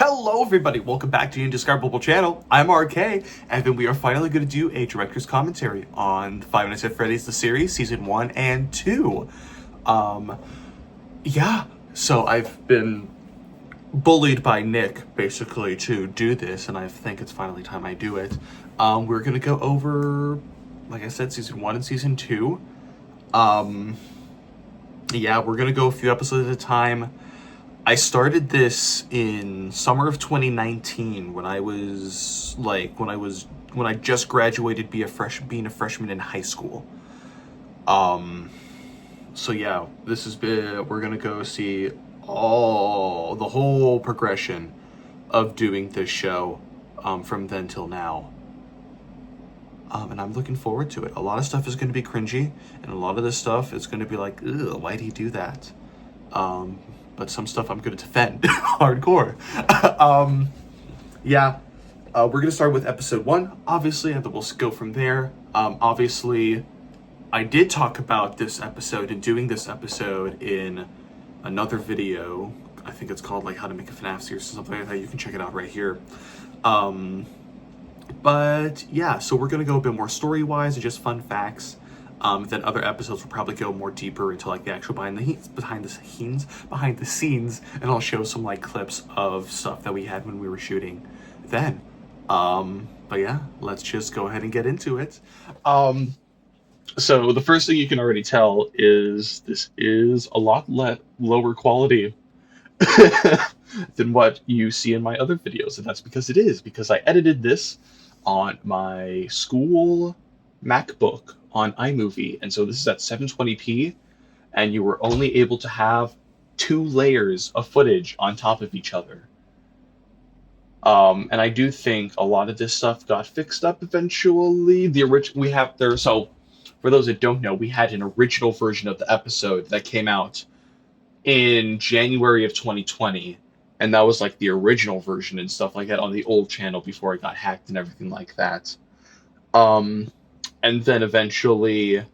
Hello everybody, welcome back to the Indescribable channel. I'm RK, and then we are finally going to do a director's commentary on Five Nights at Freddy's, the series, Season 1 and 2. Yeah, so I've been bullied by Nick, basically, to do this, and I think it's finally time I do it. We're going to go over, like I said, Season 1 and Season 2. Yeah, we're going to go a few episodes at a time. I started this in summer of 2019 when I just graduated being a freshman in high school. So yeah, we're gonna go see the whole progression of doing this show from then till now. And I'm looking forward to it. A lot of stuff is going to be cringy, and a lot of this stuff is going to be like, ugh, why'd he do that? But some stuff I'm going to defend hardcore. Yeah, we're going to start with episode 1, obviously, and then we'll go from there. Obviously, I did talk about this episode and doing this episode in another video. I think it's called like How to Make a FNAF Series or something like that. You can check it out right here. But yeah, so we're going to go a bit more story-wise and just fun facts. Then other episodes will probably go more deeper into like the actual behind the scenes, and I'll show some like clips of stuff that we had when we were shooting then. But yeah, let's just go ahead and get into it. So the first thing you can already tell is this is a lot lower quality than what you see in my other videos, and that's because I edited this on my school MacBook on iMovie, and so this is at 720p, and you were only able to have 2 layers of footage on top of each other. And I do think a lot of this stuff got fixed up eventually. So for those that don't know, we had an original version of the episode that came out in January of 2020, and that was like the original version and stuff like that on the old channel before it got hacked and everything like that. And then eventually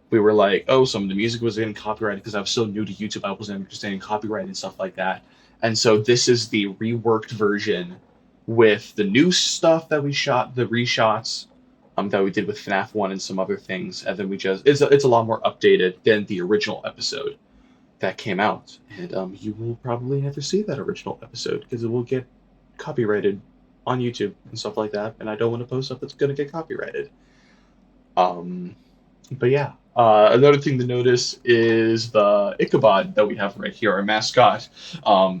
we were like, oh, some of the music was getting copyrighted because I was so new to YouTube. I wasn't understanding copyright and stuff like that. And so this is the reworked version with the new stuff that we shot, the reshots that we did with FNAF 1 and some other things. And then it's a lot more updated than the original episode that came out. And you will probably never see that original episode because it will get copyrighted on YouTube and stuff like that. And I don't want to post stuff that's going to get copyrighted. But yeah, another thing to notice is the Ichabod that we have right here, our mascot.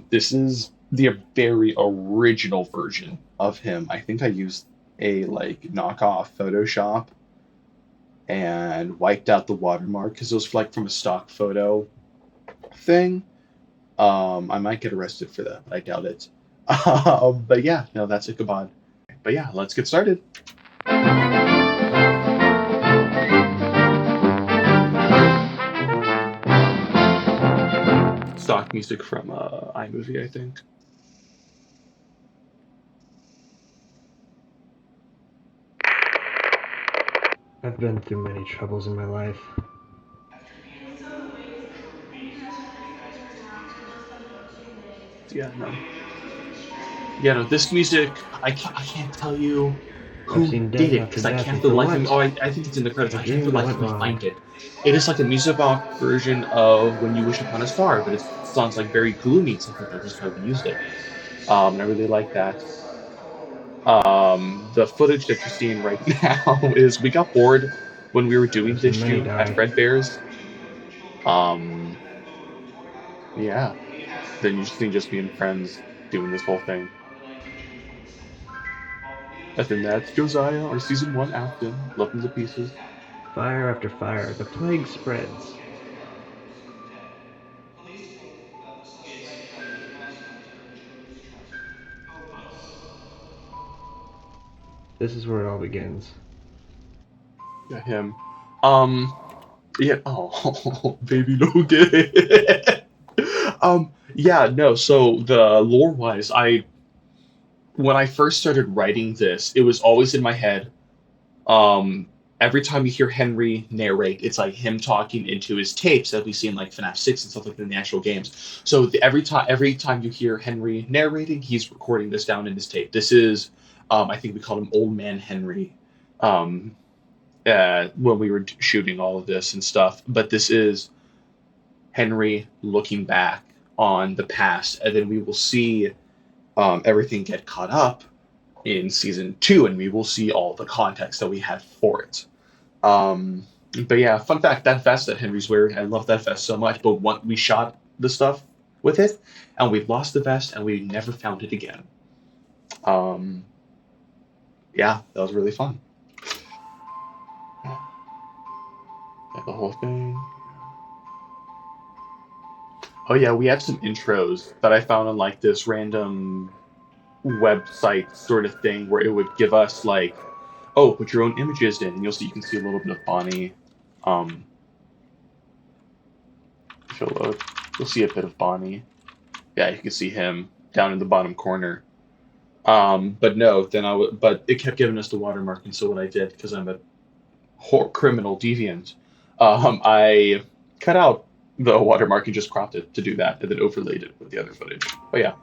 This is the very original version of him. I think I used a like knockoff Photoshop and wiped out the watermark because it was like from a stock photo thing. I might get arrested for that, but I doubt it. But yeah, no, that's Ichabod. But yeah, let's get started. Stock music from iMovie, I think. I've been through many troubles in my life. Yeah, no. Yeah, no, this music, I can't tell you I've who seen did death it, after because I death, can't and for the for life of me, once, I think it's in the credits, I I can't dreamed for the I life went of me wrong. find it. It is like a music box version of When You Wish Upon a Star, but it sounds like very gloomy, so I think that's just how we used it. And I really like that. The footage that you're seeing right now is we got bored when we were doing I've this seen many shoot at die. Fredbear's. Um, yeah, then you just being friends doing this whole thing. And then that's Josiah, our season 1 Afton. Love him to pieces. Fire after fire, the plague spreads. This is where it all begins. Yeah, him. Um, yeah. Oh, baby Logan. Yeah, no. So the lore wise, when I first started writing this, it was always in my head. Um, every time you hear Henry narrate, it's like him talking into his tapes that we see in like FNAF 6 and stuff like that in the actual games. So every time you hear Henry narrating, he's recording this down in his tape. This is, I think we called him Old Man Henry, um, when we were shooting all of this and stuff. But this is Henry looking back on the past, and then we will see everything get caught up in season 2, and we will see all the context that we had for it. Um, but yeah, fun fact: that vest that Henry's wearing, I love that vest so much. But once we shot the stuff with it, and we lost the vest, and we never found it again. Um, yeah, that was really fun. Got the whole thing. Oh yeah, we have some intros that I found on like this random website sort of thing where it would give us like, oh, put your own images in, and you can see a little bit of Bonnie. Um, if you'll load, you'll see a bit of Bonnie. Yeah, you can see him down in the bottom corner. But no, but it kept giving us the watermark, and so what I did, because I'm a criminal deviant, I cut out the watermark and just cropped it to do that, and then overlaid it with the other footage. But yeah,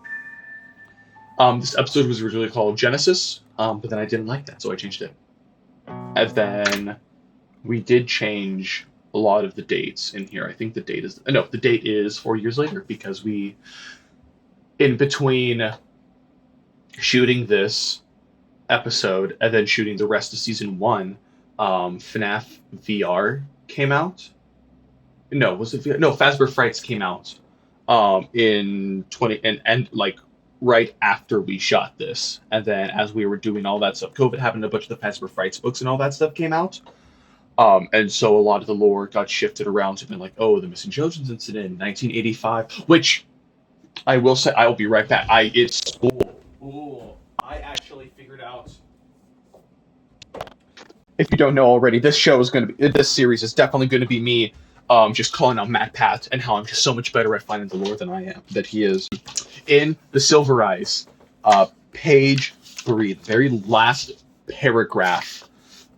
this episode was originally called Genesis, but then I didn't like that, so I changed it. And then we did change a lot of the dates in here. I think the date is 4 years later, because in between shooting this episode and then shooting the rest of season 1, FNAF VR came out. No, was it VR? No, Fazbear Frights came out in 20 and like right after we shot this. And then as we were doing all that stuff, COVID happened, a bunch of the Fazbear Frights books and all that stuff came out. And so a lot of the lore got shifted around to be like, oh, the missing children's incident in 1985, which I will say, I will be right back. It's cool. Ooh, I actually figured out. If you don't know already, this series is definitely going to be me, just calling out Matt Pat and how I'm just so much better at finding the lore than I am. That he is in the Silver Eyes, page 3, the very last paragraph.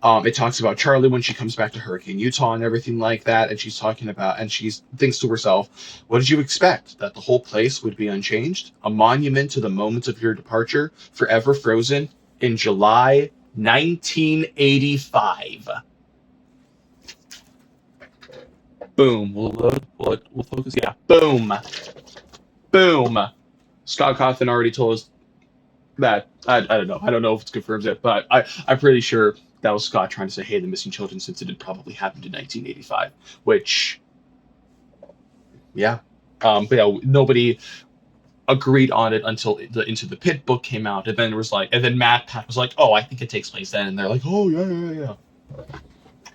It talks about Charlie when she comes back to Hurricane Utah and everything like that, and she thinks to herself, what did you expect? That the whole place would be unchanged? A monument to the moments of your departure, forever frozen in July 1985. Boom. We'll focus. Yeah. Boom. Boom. Scott Cawthon already told us that. I don't know. I don't know if it confirms it, but I'm pretty sure that was Scott trying to say, hey, the missing children's incident probably happened in 1985, which, yeah. But yeah, nobody agreed on it until the Into the Pit book came out, and then Matt Pat was like, oh, I think it takes place then, and they're like, oh yeah.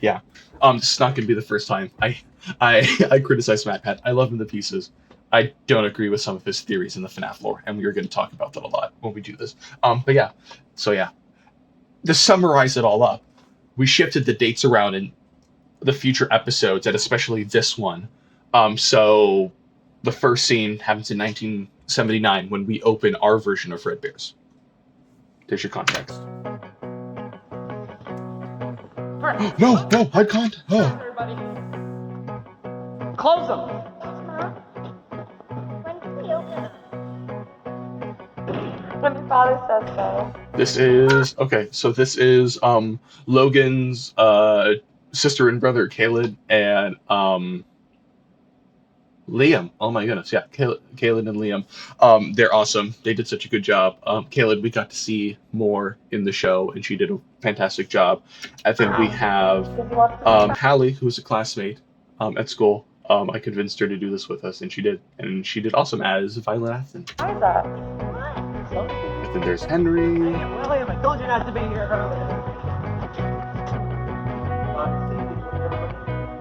Yeah. This is not gonna be the first time I criticize Matt Pat. I love him to pieces. I don't agree with some of his theories in the FNAF lore, and we are going to talk about that a lot when we do this. But yeah, so yeah, to summarize it all up, we shifted the dates around in the future episodes, and especially this one. So the first scene happens in 1979 when we open our version of Red Bears. There's your context. No, I can't. Oh. Everybody, close them. When can we open them? When your father says so. This is Logan's sister and brother Caleb and Liam. Oh my goodness, yeah, Caleb and Liam. They're awesome. They did such a good job. Caleb, we got to see more in the show, and she did a fantastic job. And then we have Hallie, who's a classmate at school. I convinced her to do this with us, and she did. And she did awesome as Violet Athen. Why is that? And then there's Henry. William, I told you not to be here earlier.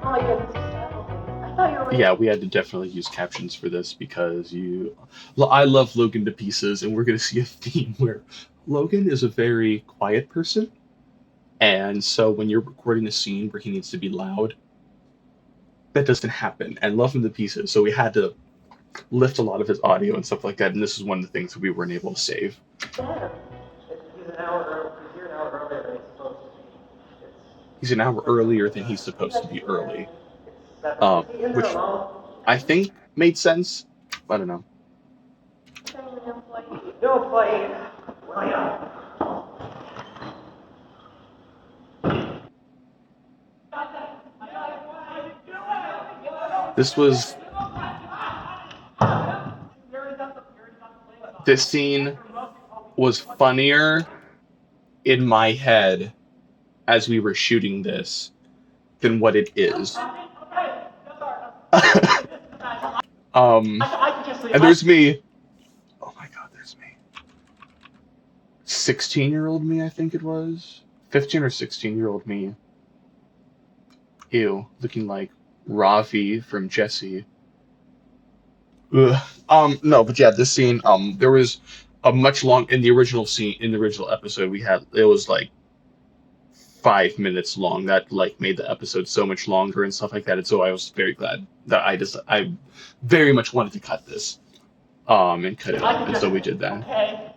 Oh my goodness, I thought you were. Yeah, we had to definitely use captions for this because I love Logan to pieces, and we're going to see a theme where Logan is a very quiet person, and so when you're recording a scene where he needs to be loud, that doesn't happen, and love him to pieces, so we had to lift a lot of his audio and stuff like that, and this is one of the things that we weren't able to save. He's an hour earlier than he's supposed to be. He's an hour earlier than he's supposed to be early. Which I think made sense. I don't know. No play. William. This was this scene was funnier in my head as we were shooting this than what it is. And there's me. Oh my god, there's me. 16-year-old me, I think it was. 15 or 16-year-old me. Ew, looking like Ravi from Jessie. Ugh. No, but yeah, this scene, there was a much long in the original scene in the original episode we had. It was like 5 minutes long. That like made the episode so much longer and stuff like that. And so I was very glad that I very much wanted to cut this, and cut it out, and so we did that. Okay.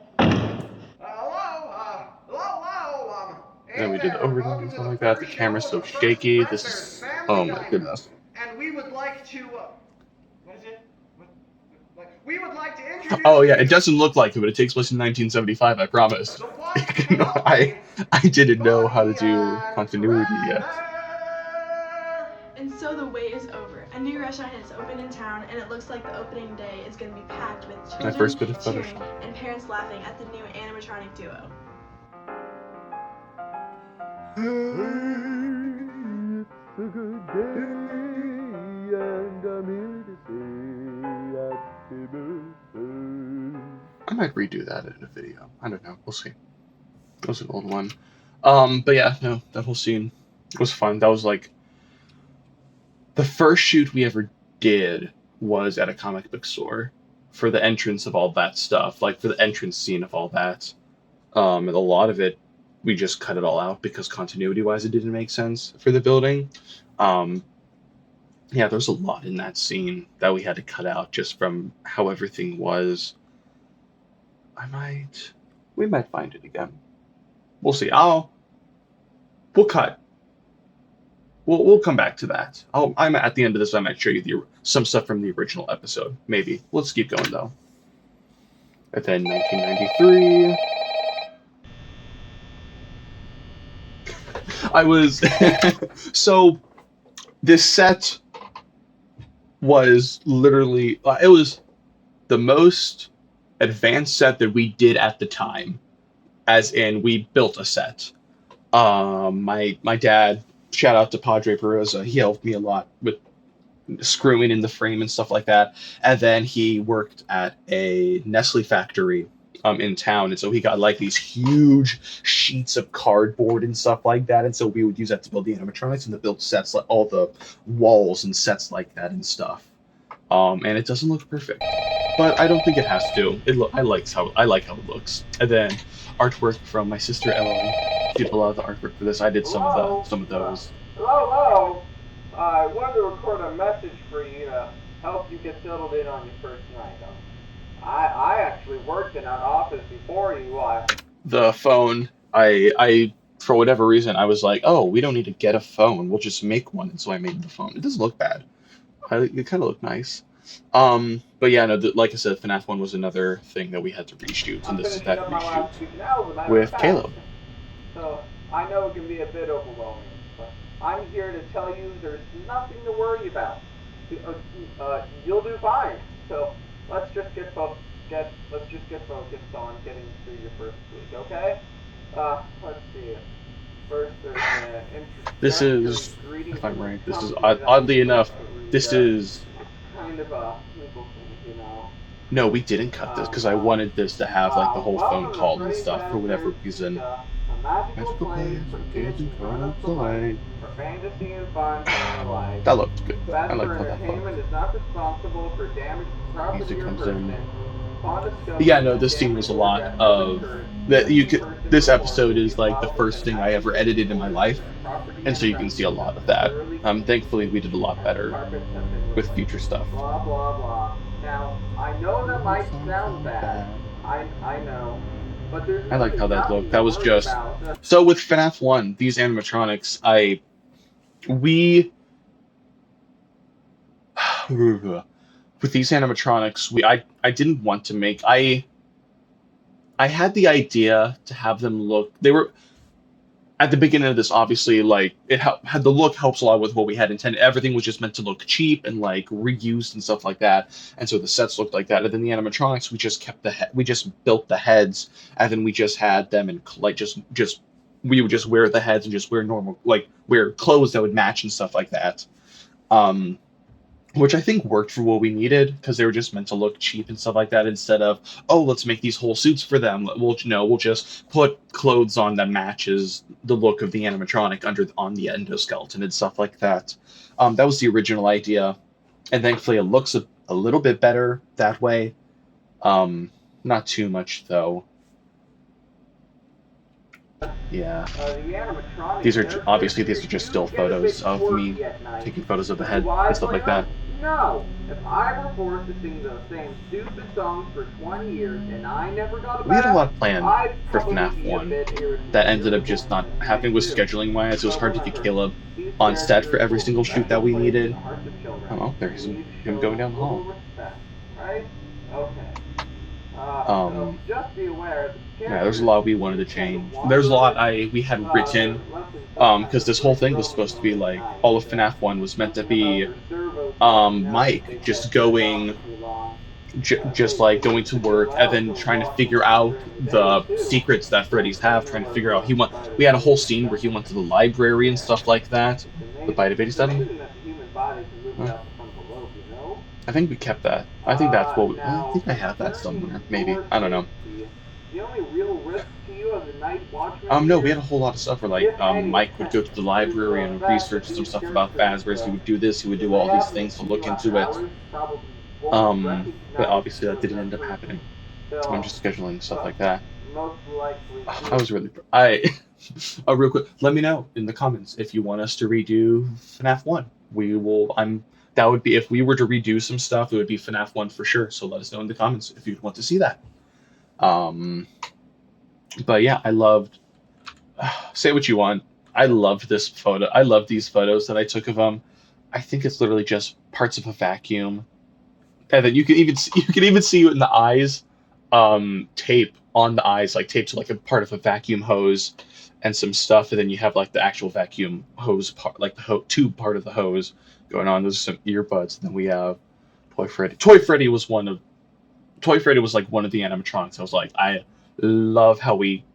Then we did the overdub and stuff like that. The camera's so shaky. This is, oh my goodness. And we would like to, what is it? We would like to introduce. Oh yeah, it doesn't look like it, but it takes place in 1975. I promise. I didn't know how to do continuity yet. And so the wait is over. A new restaurant has opened in town, and it looks like the opening day is going to be packed with children first bit of footage. cheering and parents laughing at the new animatronic duo. It's a good day, and I'm here to say happy birthday. I might redo that in a video. I don't know. We'll see. That was an old one. But yeah, no, that whole scene was fun. That was like the first shoot we ever did was at a comic book store for the entrance of all that stuff, like for the entrance scene of all that. And a lot of it, we just cut it all out because continuity-wise, it didn't make sense for the building. Yeah, there's a lot in that scene that we had to cut out just from how everything was. We might find it again. We'll see. We'll cut. We'll come back to that. I'm at the end of this. I might show you some stuff from the original episode. Maybe. Let's keep going though. And then 1993. I was so this set was literally it was the most advanced set that we did at the time, as in we built a set. My dad, shout out to Padre Perosa, he helped me a lot with screwing in the frame and stuff like that. And then he worked at a Nestle factory in town, and so he got like these huge sheets of cardboard and stuff like that, and so we would use that to build the animatronics and to build sets, like all the walls and sets like that and stuff. And it doesn't look perfect, but I don't think it has to. I like how it looks. And then artwork from my sister Emily did a lot of the artwork for this. I did some of those. Hello. I wanted to record a message for you to help you get settled in on your first night. I actually worked in that office before you. The phone, I for whatever reason, I was like, oh, we don't need to get a phone. We'll just make one. And so I made the phone. It doesn't look bad. It kind of looked nice. But yeah, no, like I said, FNAF 1 was another thing that we had to reshoot, and this is that reshoot with Caleb. So I know it can be a bit overwhelming, but I'm here to tell you there's nothing to worry about. You'll do fine. So let's just get focused on getting through your first week, okay? Let's see. First, there's this is, if I'm right, this is oddly enough, this is kind of a legal thing, you know. No, we didn't cut this because I wanted this to have like the whole phone call and stuff for whatever reason. Magical plays for kids and grown-ups alike. For fantasy and fun and life. That looked good. I like how that entertainment is not responsible for damage to property music or comes person. in. Yeah, no, this scene was a lot of that. This episode is like the first thing I ever edited in my life, and so you can see a lot of that. Thankfully, we did a lot better with future stuff. Blah blah blah. Now I know that might sound bad. I know. but there's I like really how that nothing looked. to That was worry just about. so with FNAF 1, these animatronics, we with these animatronics, I didn't want to make I had the idea to have them look. They were at the beginning of this, obviously, like had the look helps a lot with what we had intended. Everything was just meant to look cheap and like reused and stuff like that, and so the sets looked like that. And then the animatronics, we just kept we just built the heads, and then we just had them and like just we would just wear the heads and just wear normal like wear clothes that would match and stuff like that. Um, which I think worked for what we needed because they were just meant to look cheap and stuff like that instead of, oh, let's make these whole suits for them. We'll just put clothes on that matches the look of the animatronic on the endoskeleton and stuff like that. That was the original idea, and thankfully it looks a little bit better that way. Not too much though. Yeah. The animatronic These are characters obviously these are just do still get a bit photos of me quirky at night. taking photos of the Do head I and stuff blame like that. them? No. If I were forced to sing those same stupid songs for 20 years and I never got a We had a bath, lot planned I'd for probably FNAF be a 1 bit that ended up irritable just not and happening with too. scheduling wise. It was So hard to get remember, Caleb these on set for characters every hold single a shoot that special we place in needed. the hearts of children. Oh, there's We need to him show going them down the a little hall. respect, right? Okay. So Um, just be aware the yeah, there's a characters lot we wanted do to tend to change. There's a wander a lot bit. we had Their written lessons sometimes because this feel whole like thing was roaming supposed to home be at like night, all of FNAF 1 was meant to thinking about be their servos getting nuts if Mike they just kept their dog going for too long. just like going to They could get work and loud then till trying to walking figure around out during the day the too. secrets that Freddy's have, trying to figure out we had a whole Spider scene where he went to the library and stuff like that. The Bite study. amazing that the human body can move Huh? without the frontal lobe, you know? I think we kept that. I think that's what we. I Now, think I have that concerning somewhere. Maybe your I don't know. safety, the only real risk to you as a night watchman No, we here, had a whole lot of stuff where like if any, Mike would go to the is library the and fact research that some these stuff about characters, Fazbear's. He would do this. He would if do they all these happen things to to see you look after into it. hours, probably won't But recognize obviously you that as didn't that end up person. happening. I'm They'll, just scheduling stuff like that. most likely I was really. Real quick. Let me know in the comments if you want us to redo FNAF 1. We will. That would be if we were to redo some stuff. It would be FNAF 1 for sure. So let us know in the comments if you'd want to see that. But yeah, I loved. Say what you want. I loved this photo. I love these photos that I took of them. I think it's literally just parts of a vacuum, and then you can even see it in the eyes. Tape on the eyes, like taped to like a part of a vacuum hose, and some stuff, and then you have like the actual vacuum hose part, like the tube part of the hose going on. Those are some earbuds. And then we have Toy Freddy. Toy Freddy was like one of the animatronics. I was like, I love how we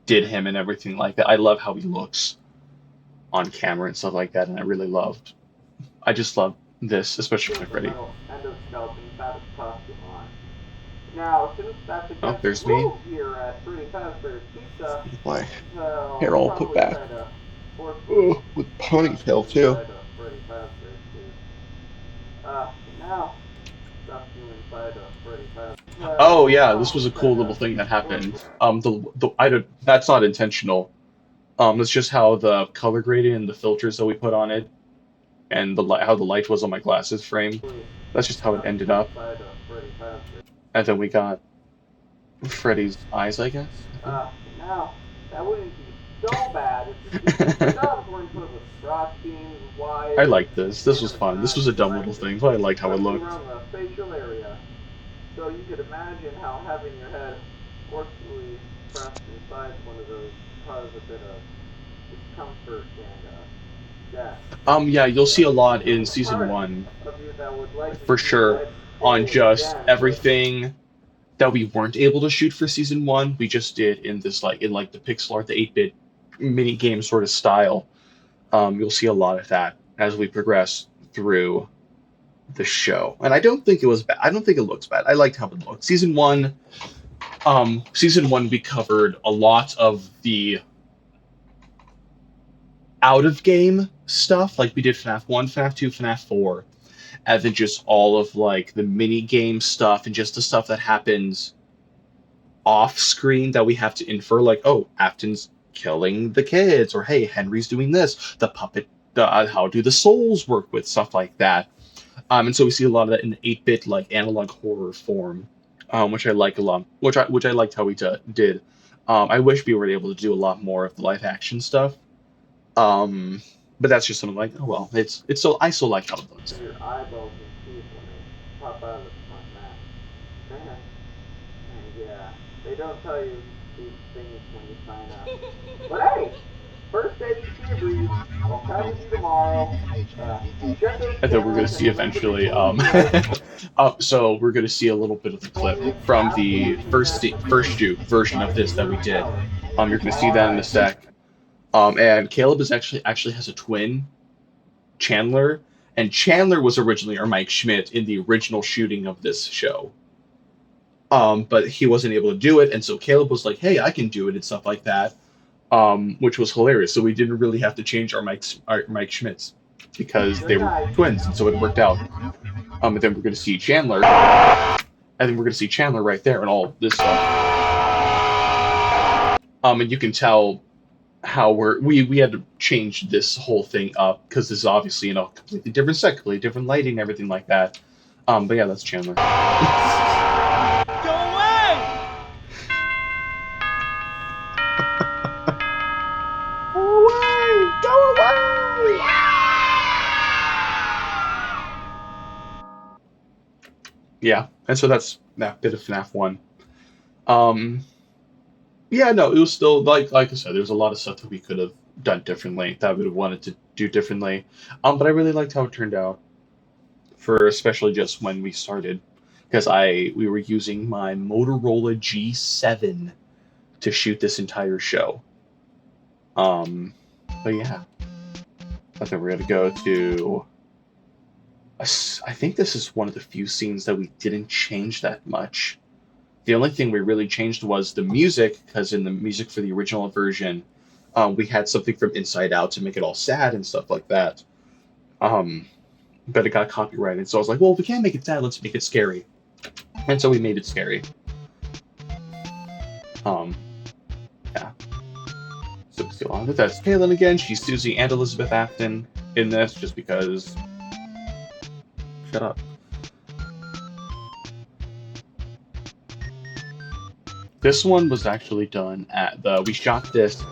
did him and everything like that. I love how he looks on camera and stuff like that, and I just love this, especially Toy Freddy. endoskeleton without a costume on. Now, since that's against There's the me. rules here at Freddy Fazbear's Pizza, Why? Here, I'll put back. Oh, with ponytail too. Now, stuff you inside of Freddy Fazbear. Oh yeah, this was a cool little thing that happened. That's not intentional. That's just how the color grading and the filters that we put on it, and how the light was on my glasses frame. That's just how it ended up. And then we got Freddy's eyes, I guess. Now, that wouldn't be so bad if the dogs weren't filled with frostings, wires. I liked this. This was fun. This was a dumb little thing, but I liked how it looked. Around the facial area. So you could imagine how having your head forcefully pressed inside one of those causes a bit of discomfort and death. Yeah, you'll see a lot in season 1, for sure, on just everything that we weren't able to shoot for season 1. We just did in the pixel art, the 8-bit mini game sort of style. You'll see a lot of that as we progress through the show, and I don't think it was bad. I don't think it looks bad. I liked how it looked. Season 1, we covered a lot of the out of game stuff, like we did FNAF 1, FNAF 2, FNAF 4, and then just all of like the mini game stuff and just the stuff that happens off screen that we have to infer, like, oh, Afton's killing the kids, or hey, Henry's doing this, the puppet, how do the souls work with stuff like that. And so we see a lot of that in 8-bit like analog horror form. which I like a lot. Which I liked how we did. I wish we were able to do a lot more of the live action stuff. Um, but that's just something like, oh well, it's so I still like how it looks. Your eyeballs and teeth when they pop out of the front mat. And yeah, they don't tell you these things when you sign up. But hey, first ABC brief. I'll chat with you tomorrow. Check those And then we're going to cameras and see remember to eventually. close your eyes. So we're going to see a little bit of the clip from the first version of this that we did. You're going to see that in a sec. And Caleb is actually has a twin, Chandler, and Chandler was originally our Mike Schmidt in the original shooting of this show. But he wasn't able to do it, and so Caleb was like, "Hey, I can do it," and stuff like that, which was hilarious. So we didn't really have to change our Mike Schmidts because they were twins, and so it worked out. And then we're going to see Chandler, and then we're going to see Chandler right there and all this stuff. And you can tell how we had to change this whole thing up because this is obviously completely different set, completely different lighting, everything like that. But yeah, that's Chandler. Go away! Go away! Go away! Yeah, and so that's that bit of FNAF 1. Yeah, no, it was still like I said, there was a lot of stuff that we could have done differently, that we would have wanted to do differently. But I really liked how it turned out, for especially just when we started, because we were using my Motorola G7 to shoot this entire show. But yeah, I think we're gonna go to. I think this is one of the few scenes that we didn't change that much. The only thing we really changed was the music, because in the music for the original version, we had something from Inside Out to make it all sad and stuff like that. But it got copyrighted, so I was like, well, if we can't make it sad, let's make it scary. And so we made it scary. Yeah. So let's go on with that. That's Kaylin again. She's Susie and Elizabeth Afton in this, just because. Shut up. This one was actually done we shot this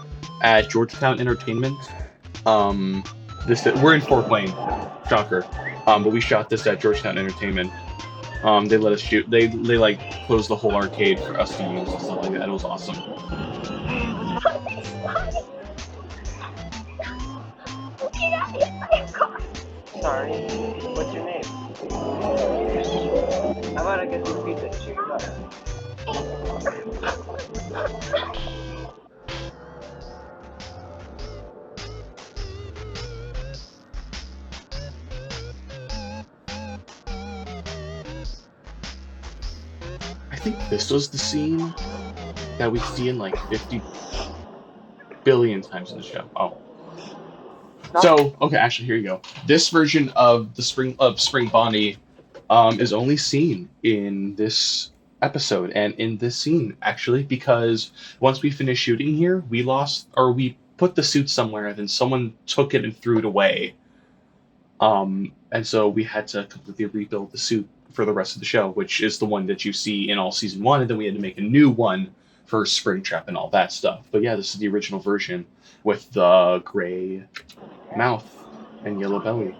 at Georgetown Entertainment. We're in Fort Wayne, shocker. But we shot this at Georgetown Entertainment. They let us shoot. They like closed the whole arcade for us to use and stuff like that. It was awesome. Sorry, what's your name? How about I get some pizza to your car? I think this was the scene that we see in like 50 billion times in the show. Oh. So, okay, actually, here you go. This version of Spring Bonnie is only seen in this episode and in this scene, actually, because once we finished shooting here, we put the suit somewhere, and then someone took it and threw it away. And so we had to completely rebuild the suit for the rest of the show, which is the one that you see in all season 1, and then we had to make a new one for Springtrap and all that stuff. But yeah, this is the original version with the gray mouth and yellow belly.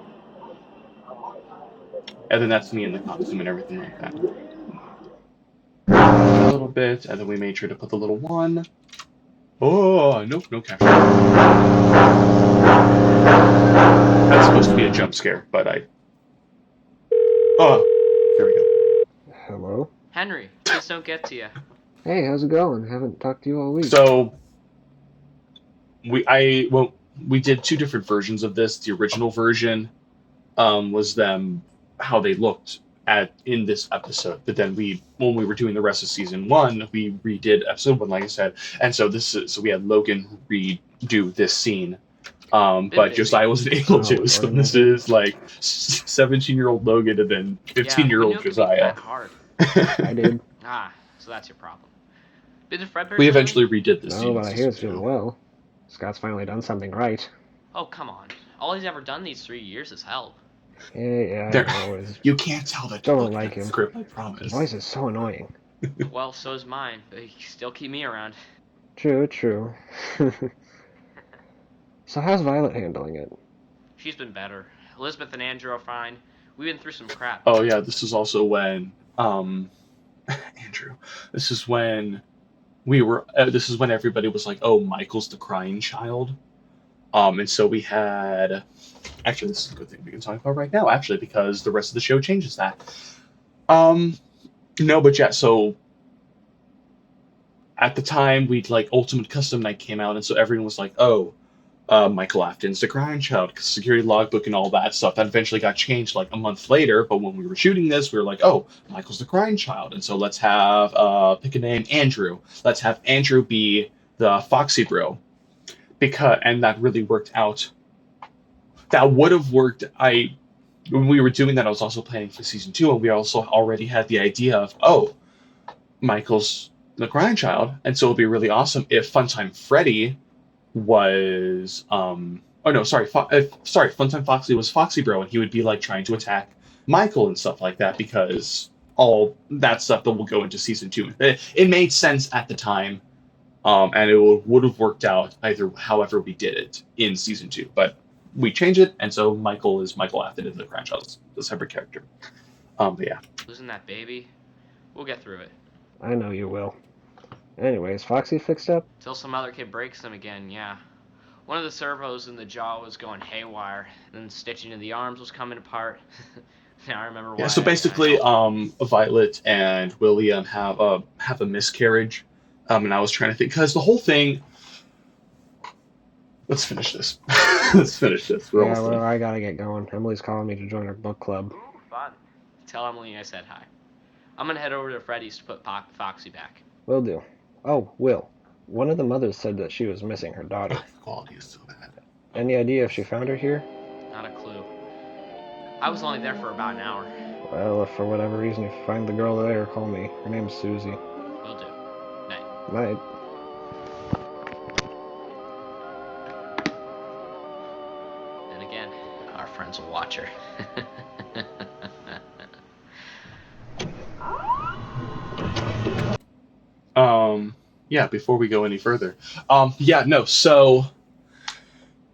And then that's me in the costume and everything like that. A little bit, and then we made sure to put the little one. Oh, nope, no caption. That's supposed to be a jump scare, but Oh, there we go. Hello? Henry, please don't get to you. Hey, how's it going? Haven't talked to you all week. So, we did 2 different versions of this. The original version was them how they looked in this episode, but then when we were doing the rest of season 1, we redid episode 1, like I said, and so we had Logan redo this scene, but Josiah wasn't able to. So this is like 17-year-old Logan and then 15-year-old Josiah. Hard. I did. So that's your problem. Did Fred We eventually redid this scene. No, but I hear it's doing well. Scott's finally done something right. Oh, come on. All he's ever done these 3 years is help. Yeah, You can't tell that. Don't like him. Script, I promise. His voice is so annoying. Well, so's mine, but you still keep me around. True. So how's Violet handling it? She's been better. Elizabeth and Andrew are fine. We've been through some crap. Oh yeah, this is also when Andrew. This is when we were. This is when everybody was like, "Oh, Michael's the crying child." And so we had. Actually, this is a good thing we can talk about right now. Actually, because the rest of the show changes that. Um, no, but yeah. So at the time, we'd like Ultimate Custom Night came out, and so everyone was like, "Oh, Michael Afton's the crying child," because security logbook and all that stuff. That eventually got changed like a month later. But when we were shooting this, we were like, "Oh, Michael's the crying child," and so let's have pick a name, Andrew. Let's have Andrew be the Foxy Bro, and that really worked out. That would have worked. When we were doing that, I was also planning for season 2, and we also already had the idea of, oh, Michael's the crying child, and so it'd be really awesome if Funtime Freddy was oh no, sorry, Funtime Foxy was Foxy Bro, and he would be like trying to attack Michael and stuff like that, because all that stuff that will go into season 2. It made sense at the time, and it would have worked out either however we did it in season 2, but we changed it, and so Michael is Michael Afton in the franchise, the separate character. But yeah. Losing that baby, we'll get through it. I know you will. Anyways, Foxy fixed up? Till some other kid breaks them again, yeah. One of the servos in the jaw was going haywire, then stitching in the arms was coming apart. Now I remember why. Yeah, so basically, Violet and William have a miscarriage, and I was trying to think, because the whole thing. Let's finish this. Let's finish this. We're Yeah, almost well, done. I gotta get going. Emily's calling me to join her book club. Fun. Tell Emily I said hi. I'm gonna head over to Freddy's to put Foxy back. Will do. Oh, Will. One of the mothers said that she was missing her daughter. The quality is so bad. Any idea if she found her here? Not a clue. I was only there for about an hour. Well, if for whatever reason you find the girl there, call me. Her name's Susie. Will do. Night. Night. And again, our friends will watch her. Yeah, before we go any further. Yeah, no, so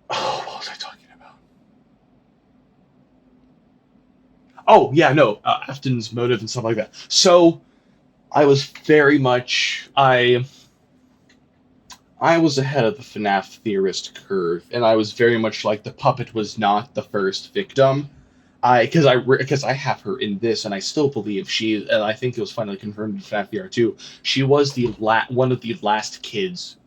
what was I talking about? Oh, yeah, no, Afton's motive and stuff like that. So I was very much I was ahead of the FNAF theorist curve, and I was very much like the puppet was not the first victim. Because I have her in this, and I still believe and I think it was finally confirmed in FNAF VR 2. She was the one of the last kids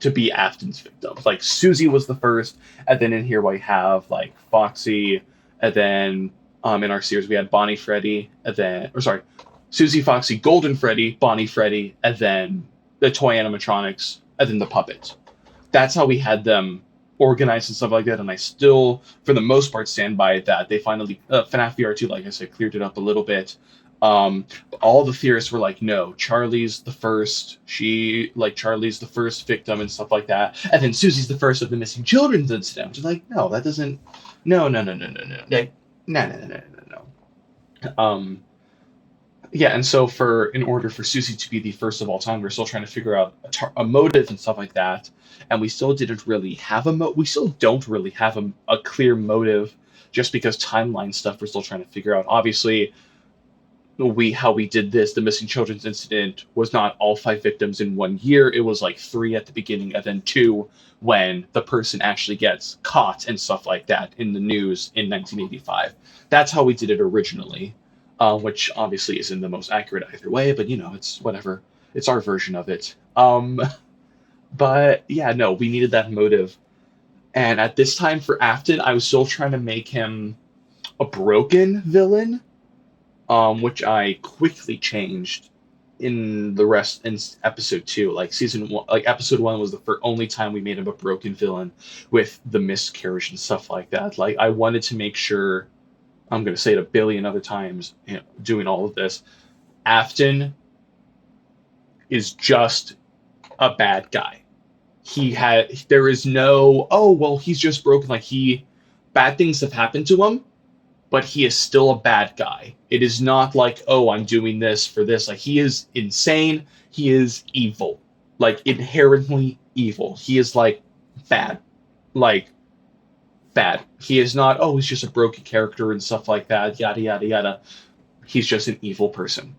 to be Afton's victim. Like Susie was the first, and then in here we have like Foxy, and then in our series we had Bonnie Freddy, Susie, Foxy, Golden Freddy, Bonnie Freddy, and then the toy animatronics, and then the puppet. That's how we had them organized and stuff like that, and I still, for the most part, stand by that. They finally, FNAF VR 2, like I said, cleared it up a little bit. All the theorists were like, no, Charlie's the first. Charlie's the first victim and stuff like that. And then Susie's the first of the missing children's incident. Which is like, no, that doesn't. No. Like, no. Yeah, and so in order for Susie to be the first of all time, we're still trying to figure out a motive and stuff like that, and we still didn't really have we still don't really have a clear motive, just because timeline stuff we're still trying to figure out. Obviously, how we did this, the missing children's incident, was not all 5 victims in 1 year. It was like 3 at the beginning, and then 2 when the person actually gets caught and stuff like that in the news in 1985. That's how we did it originally. Which obviously isn't the most accurate either way, but it's whatever. It's our version of it. But yeah, no, we needed that motive. And at this time for Afton, I was still trying to make him a broken villain, which I quickly changed in episode 2. Like season 1, like episode 1 was the only time we made him a broken villain with the miscarriage and stuff like that. Like I wanted to make sure, I'm going to say it a billion other times, doing all of this, Afton is just a bad guy. There is no, oh, well, he's just broken. Like bad things have happened to him, but he is still a bad guy. It is not like, oh, I'm doing this for this. Like, he is insane. He is evil, like inherently evil. He is like bad, like bad. He is not, oh, he's just a broken character and stuff like that, yada yada yada. He's just an evil person.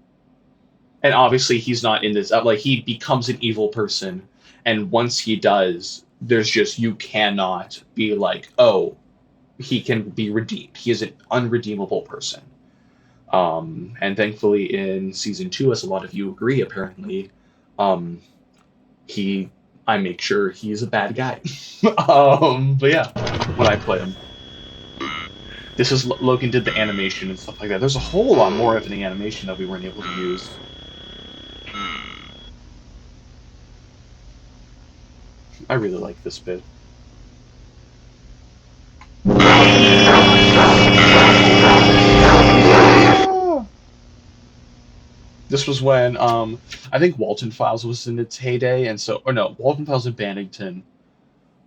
And obviously he's not in this, like, he becomes an evil person, and once he does, there's just, you cannot be like, oh, he can be redeemed. He is an unredeemable person. And thankfully in season 2, as a lot of you agree apparently, I make sure he's a bad guy. But yeah, when I play him. This is, Logan did the animation and stuff like that. There's a whole lot more of the animation that we weren't able to use. I really like this bit. This was when I think Walton Files was in its heyday, and so, or no, Walton Files and Bannington.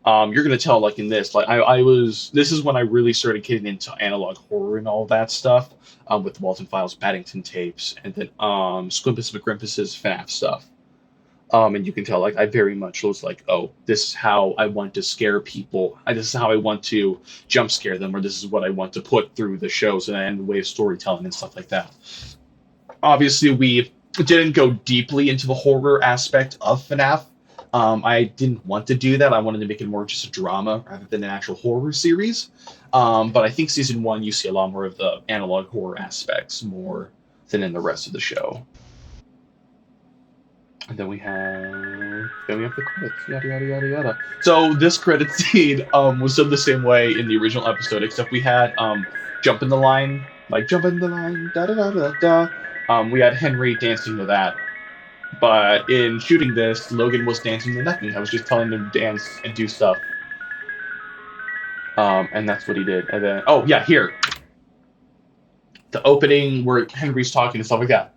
You're gonna tell, like, in this, like, this is when I really started getting into analog horror and all that stuff, with Walton Files, Paddington tapes, and then Squimpus McGrimpus's FNAF stuff. And you can tell, like, I very much was like, oh, this is how I want to scare people. This is how I want to jump scare them, or this is what I want to put through the shows and the way of storytelling and stuff like that. Obviously, we didn't go deeply into the horror aspect of FNAF. I didn't want to do that. I wanted to make it more just a drama rather than an actual horror series. But I think season 1, you see a lot more of the analog horror aspects more than in the rest of the show. And then we have the credits, yada yada yada yada. So this credit scene was done the same way in the original episode, except we had jump in the line, like jump in the line, da da da da da. We had Henry dancing to that. But in shooting this, Logan was dancing to nothing. I was just telling him to dance and do stuff. And that's what he did. And then, oh yeah, here. The opening where Henry's talking and stuff like that.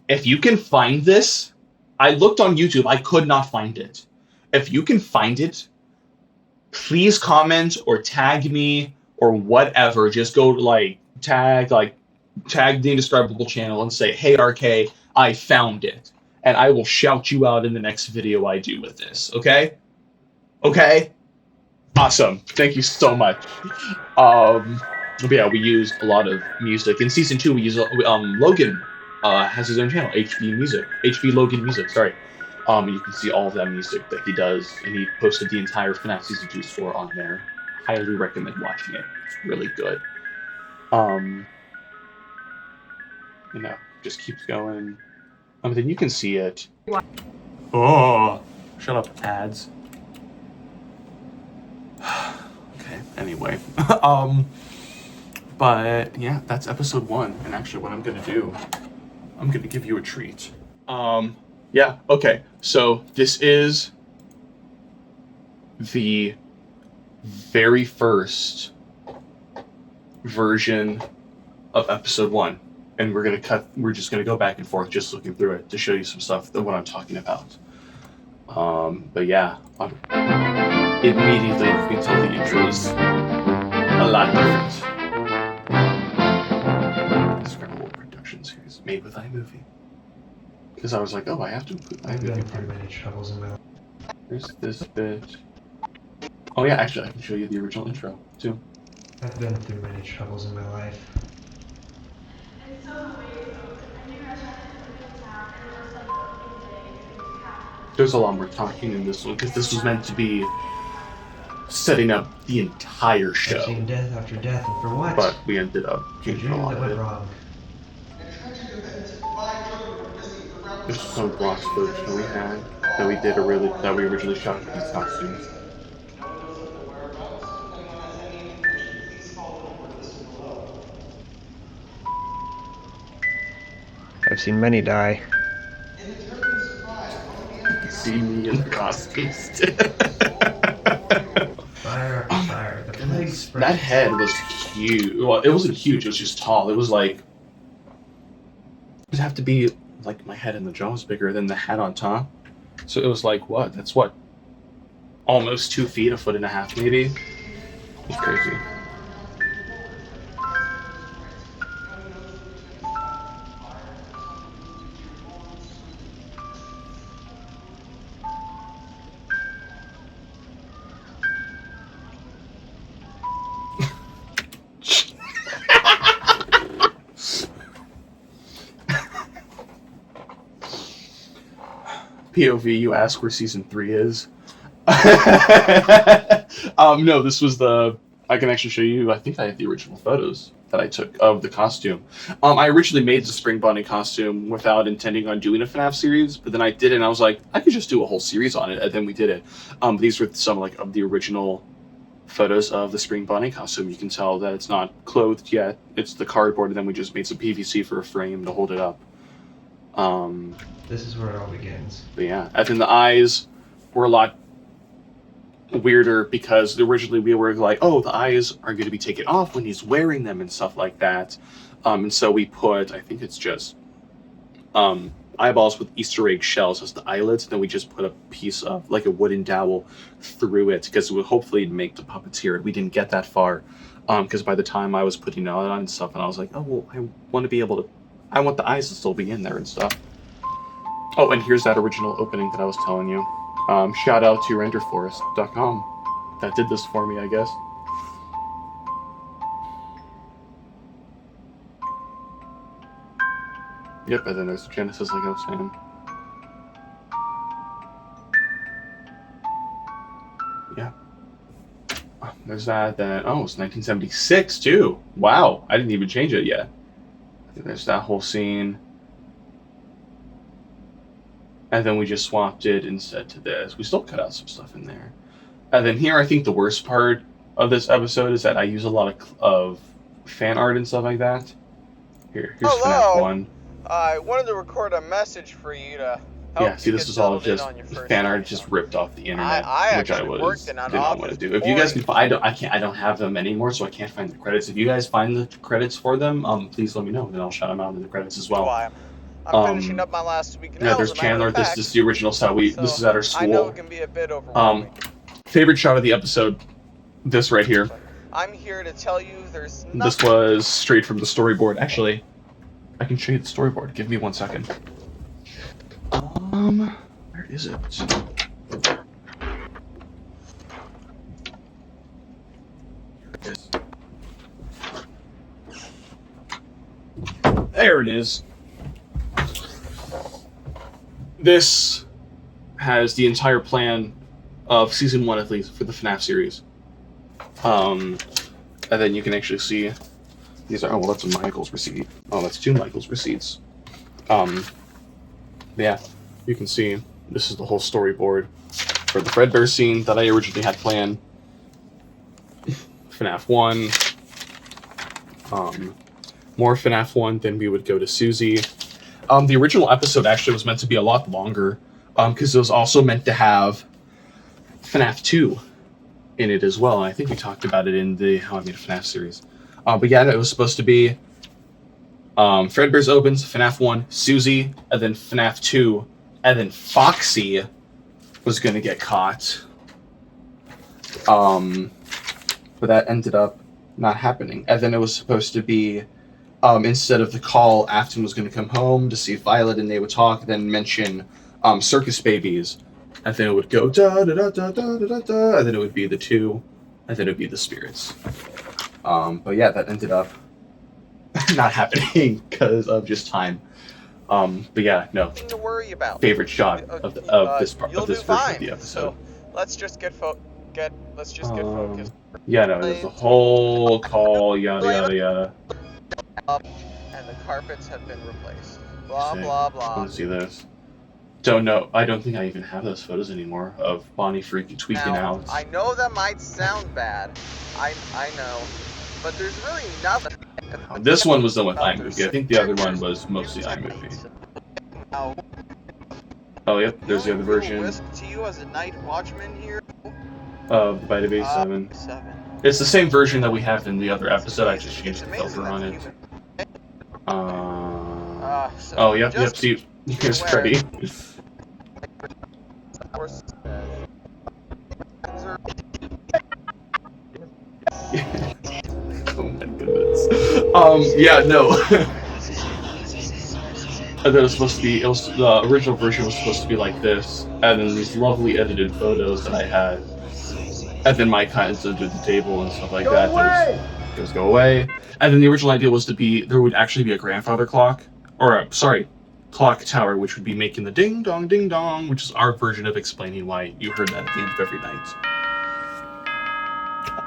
If you can find this, I looked on YouTube, I could not find it. If you can find it, please comment or tag me or whatever. Just go to tag the Indescribable channel and say, hey RK, I found it. And I will shout you out in the next video I do with this, okay? Okay? Awesome. Thank you so much. But yeah, we used a lot of music. In season 2, we used Logan has his own channel, HB Logan Music, sorry. You can see all of that music that he does, and he posted the entire FNAF Season 2 score on there. Highly recommend watching it. It's really good. Just keeps going. Then you can see it. Oh, shut up, ads. Okay, anyway. But yeah, that's episode 1. And actually what I'm gonna do, I'm gonna give you a treat. Yeah, okay. So this is the very first version of episode 1. And we're just gonna go back and forth just looking through it to show you some stuff that what I'm talking about. But yeah, immediately you can tell the intro is a lot different. Describable production series made with iMovie. Because I was like, oh, I have to include iMovie. I've been through many troubles in my life. There's this bit. Oh yeah, actually I can show you the original intro too. I've been through many troubles in my life. It's so amazing. A new restaurant is opening in town, and it looks like the opening day is going to be packed. There's a lot more talking in this one because this was meant to be setting up the entire show. I've seen death after death, and for what? But we ended up A changing dream a lot that of went it. wrong. There's some gloss footage that we had that we originally shot with these costumes. I've seen many die. See me in the costumes. Fire after fire. The plague spread. That head was huge. Well, it wasn't huge. It was just tall. It was like it'd have to be like my head and the jaw was bigger than the head on top. So it was like what? That's what? Almost 2 feet, 1.5 feet maybe. It's crazy. POV, you ask where season 3 is. No, this was the. I can actually show you. I think I have the original photos that I took of the costume. I originally made the Spring Bunny costume without intending on doing a FNAF series, but then I did it, and I was like, I could just do a whole series on it, and then we did it. These were some like of the original photos of the Spring Bunny costume. You can tell that it's not clothed yet. It's the cardboard, and then we just made some PVC for a frame to hold it up. This is where it all begins. But yeah, and then the eyes were a lot weirder because originally we were like, oh, the eyes are going to be taken off when he's wearing them and stuff like that. And so we put, I think it's just eyeballs with Easter egg shells as the eyelids. Then we just put a piece of like a wooden dowel through it because it would hopefully make the puppets hear it. We didn't get that far because by the time I was putting it on and stuff, and I was like, oh, well, I want to be able to, I want the eyes to still be in there and stuff. Oh, and here's that original opening that I was telling you. Shout out to renderforest.com. That did this for me, I guess. Yep, and then there's Genesis, like I was saying. Yeah. There's that, then, oh, it's 1976, too. Wow, I didn't even change it yet. There's that whole scene. And then we just swapped it instead to this. We still cut out some stuff in there. And then here, I think the worst part of this episode is that I use a lot of fan art and stuff like that. Here's FNAF 1. I wanted to record a message for you to help Yeah, see, this is all just fan art just ripped off the internet, which I did not want to do. If you guys can find, I don't have them anymore, so I can't find the credits. If you guys find the credits for them, please let me know, and I'll shout them out in the credits as well. I'm finishing up my last week in Yeah, there's Chandler. This is the original set. This is at our school. I know it can be a bit overwhelming. Favorite shot of the episode, this right here. I'm here to tell you there's nothing. This was straight from the storyboard. Actually, I can show you the storyboard. Give me 1 second. Where is it? There it is. This has the entire plan of season 1, at least, for the FNAF series. And then you can actually see these are, oh, well, that's a Michael's receipt. Oh, that's 2 Michael's receipts. Yeah, you can see this is the whole storyboard for the Fredbear scene that I originally had planned. FNAF 1. More FNAF 1, then we would go to Susie. The original episode actually was meant to be a lot longer, because it was also meant to have FNAF 2 in it as well. And I think we talked about it in the How I Made a FNAF series. But yeah, it was supposed to be Fredbear's opens, FNAF 1, Susie, and then FNAF 2, and then Foxy was going to get caught. But that ended up not happening. And then it was supposed to be, instead of the call, Afton was going to come home to see Violet and they would talk, then mention Circus Babies. And then it would go da da da da da da da, and then it would be the 2, and then it would be the spirits. But yeah, that ended up not happening because of just time. But yeah, no. Nothing to worry about. Favorite shot of this part of this version of the episode. So let's just get focused. Yeah, no, there's the whole call, yada yada yada. And the carpets have been replaced. Blah blah blah. Let's see this. Don't know. I don't think I even have those photos anymore of Bonnie freaking tweaking out. I know that might sound bad. I know, but there's really nothing. This one was done with iMovie. I think the other one was mostly iMovie. Oh, yep, there's the other version. Risk to you as a night watchman here. Of the Bite of 7. It's the same version that we have in the other episode. I just changed the filter on it. Oh, yep, see, here's Freddy. Oh my goodness. Yeah, no. And then it was supposed to be, the original version was supposed to be like this, and then these lovely edited photos that I had, and then my kinds under the table and stuff like that. It was go away. And then the original idea was to be, there would actually be a grandfather clock, or sorry, clock tower, which would be making the ding dong, which is our version of explaining why you heard that at the end of every night.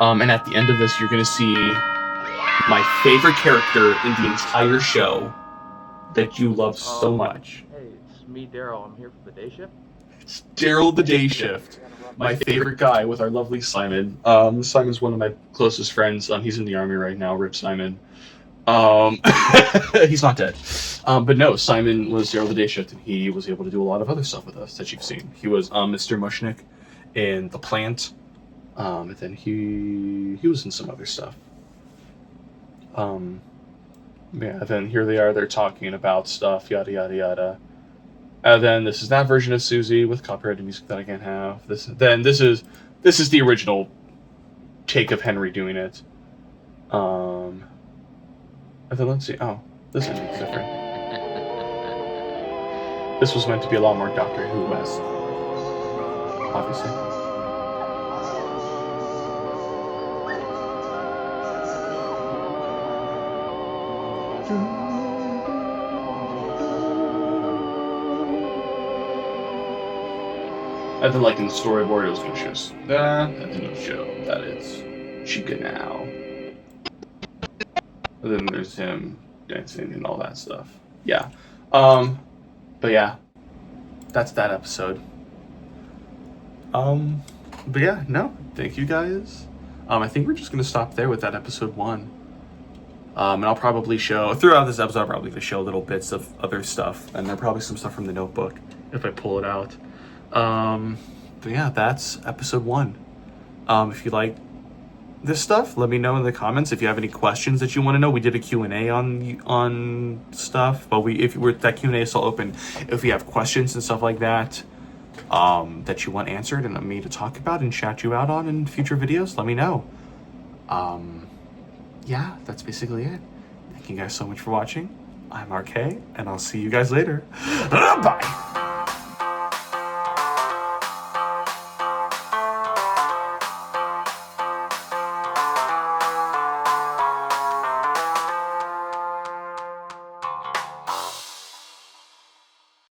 And at the end of this, you're going to see my favorite character in the entire show that you love so much. Hey, it's me, Daryl. I'm here for the day shift. It's Daryl the Day Shift, my favorite guy with our lovely Simon. Simon's one of my closest friends. He's in the army right now, Rip Simon. He's not dead. But no, Simon was Daryl the Day Shift, and he was able to do a lot of other stuff with us that you've seen. He was Mr. Mushnick in The Plant, and then he was in some other stuff. Yeah, then here they are, they're talking about stuff, yada yada yada. And then this is that version of Susie with copyrighted music that I can't have. This is the original take of Henry doing it. And then let's see. Oh, this is different. This was meant to be a lot more Doctor Who-esque, obviously. And then, like in the storyboard, it was going to show us that, and then it'll show that it's Chica now. And then there's him dancing and all that stuff. Yeah. But yeah, that's that episode. But yeah, no, thank you guys. I think we're just going to stop there with that episode 1. And I'll probably show, throughout this episode, I'll probably going to show little bits of other stuff, and there probably some stuff from the notebook if I pull it out. But yeah, that's episode 1. If you like this stuff, let me know in the comments. If you have any questions that you want to know, we did a Q&A on stuff, but that Q&A is still open. If you have questions and stuff like that, that you want answered and me to talk about and shout you out on in future videos, let me know. Yeah, that's basically it. Thank you guys so much for watching. I'm RK, and I'll see you guys later. Bye!